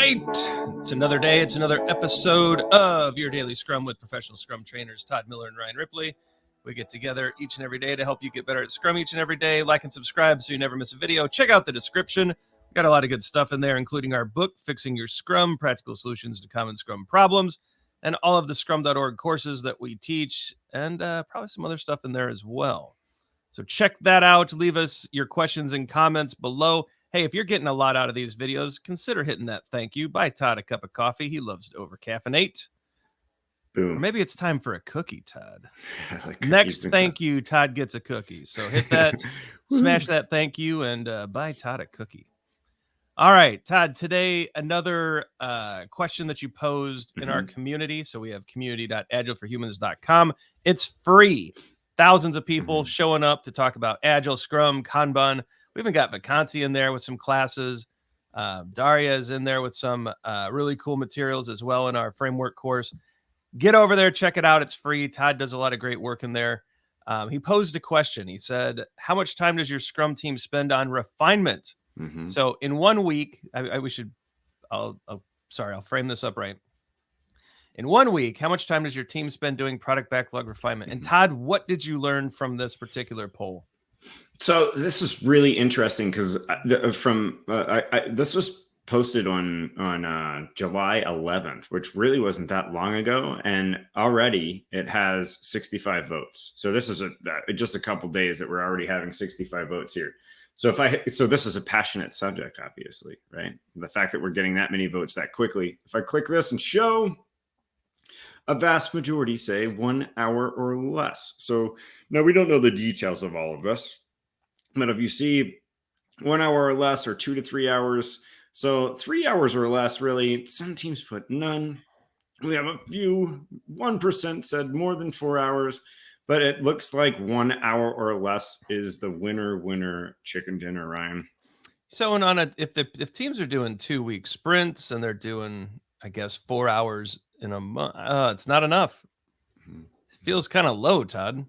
right. It's another day. It's another episode of Your Daily Scrum with professional Scrum trainers Todd Miller and Ryan Ripley. We get together each and every day to help you get better at Scrum each and every day. Like and subscribe so you never miss a video. Check out the description. We've got a lot of good stuff in there, including our book, Fixing Your Scrum, Practical Solutions to Common Scrum Problems, and all of the scrum.org courses that we teach, and probably some other stuff in there as well. So check that out. Leave us your questions and comments below. Hey, if you're getting a lot out of these videos, consider hitting that thank you. Buy Todd a cup of coffee. He loves to over-caffeinate. Boom. Or maybe it's time for a cookie, Todd. Like Next thank you, Todd gets a cookie. So hit that, smash that thank you, and buy Todd a cookie. All right, Todd, today another question that you posed in our community. So we have community.agileforhumans.com. It's free. Thousands of people showing up to talk about Agile, Scrum, Kanban. We even got Vacanti in there with some classes. Daria is in there with some really cool materials as well in our framework course. Get over there, check it out. It's free. Todd does a lot of great work in there. He posed a question. He said, how much time does your Scrum team spend on refinement? So in 1 week, I'll frame this up right. In 1 week, how much time does your team spend doing product backlog refinement? And Todd, what did you learn from this particular poll? So this is really interesting because this was posted on July 11th, which really wasn't that long ago, and already it has 65 votes. So this is just a couple days that we're already having 65 votes here. So this is a passionate subject, obviously, right? The fact that we're getting that many votes that quickly. If I click this and show, a vast majority say 1 hour or less. So now we don't know the details of all of this, but if you see 1 hour or less or 2 to 3 hours, so 3 hours or less, really, some teams put none. We have a few, 1% said more than 4 hours, but it looks like 1 hour or less is the winner chicken dinner, Ryan. So if teams are doing 2 week sprints and they're doing, I guess, 4 hours in a month, it's not enough. It feels kind of low, Todd.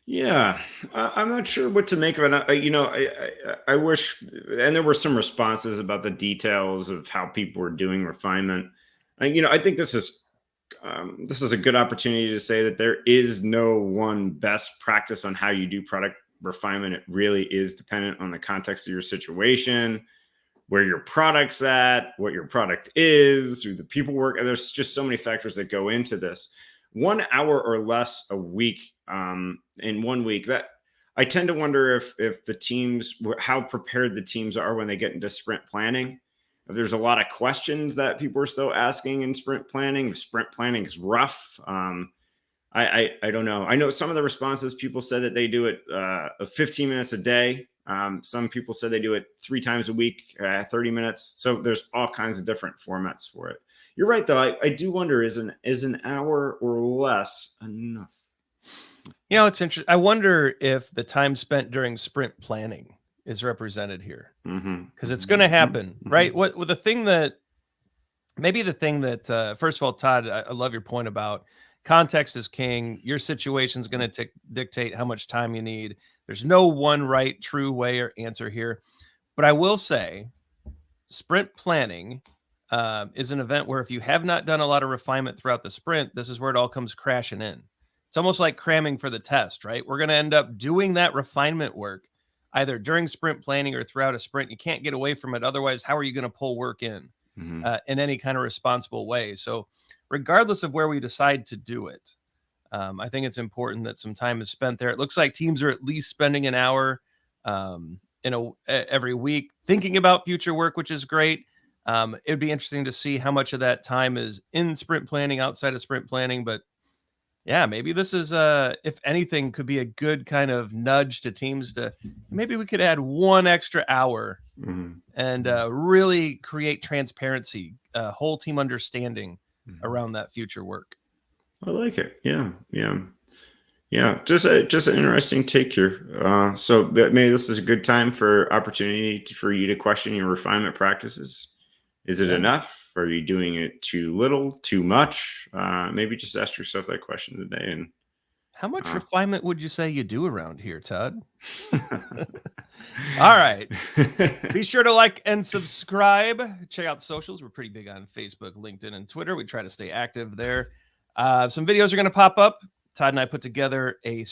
Yeah, I'm not sure what to make of it. I wish, and there were some responses about the details of how people were doing refinement. I think this is a good opportunity to say that there is no one best practice on how you do product refinement. It really is dependent on the context of your situation, where your product's at, what your product is, who the people work. And there's just so many factors that go into this. 1 hour or less a week in 1 week, that I tend to wonder if the teams, how prepared the teams are when they get into sprint planning. If there's a lot of questions that people are still asking in sprint planning. If sprint planning is rough. I don't know. I know some of the responses, people said that they do it 15 minutes a day. Some people said they do it 3 times a week, 30 minutes. So there's all kinds of different formats for it. You're right, though. I do wonder, is an hour or less enough? It's interesting. I wonder if the time spent during sprint planning is represented here, because it's going to happen, right? The thing that first of all, Todd, I love your point about context is king. Your situation is going to dictate how much time you need. There's no one right, true way or answer here. But I will say sprint planning is an event where if you have not done a lot of refinement throughout the sprint, this is where it all comes crashing in. It's almost like cramming for the test, right? We're going to end up doing that refinement work either during sprint planning or throughout a sprint. You can't get away from it. Otherwise, how are you going to pull work in any kind of responsible way? So regardless of where we decide to do it, I think it's important that some time is spent there. It looks like teams are at least spending an hour every week thinking about future work, which is great. It would be interesting to see how much of that time is in sprint planning, outside of sprint planning. But yeah, maybe this is, if anything, could be a good kind of nudge to teams to maybe we could add 1 extra hour and really create transparency, whole team understanding around that future work. I like it. Yeah. Just an interesting take here. So maybe this is a good time for opportunity for you to question your refinement practices. Is it enough? Are you doing it too little, too much? Maybe just ask yourself that question today. And How much refinement would you say you do around here, Todd? All right. Be sure to like and subscribe. Check out the socials. We're pretty big on Facebook, LinkedIn, and Twitter. We try to stay active there. Some videos are going to pop up. Todd and I put together a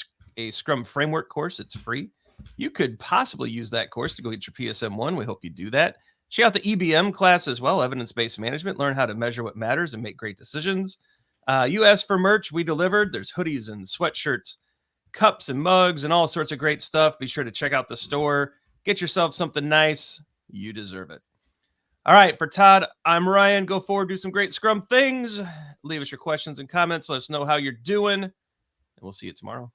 Scrum Framework course. It's free. You could possibly use that course to go get your PSM I. We hope you do that. Check out the EBM class as well, evidence-based management. Learn how to measure what matters and make great decisions. You asked for merch. We delivered. There's hoodies and sweatshirts, cups and mugs, and all sorts of great stuff. Be sure to check out the store. Get yourself something nice. You deserve it. All right, for Todd, I'm Ryan. Go forward, do some great Scrum things. Leave us your questions and comments. Let us know how you're doing, and we'll see you tomorrow.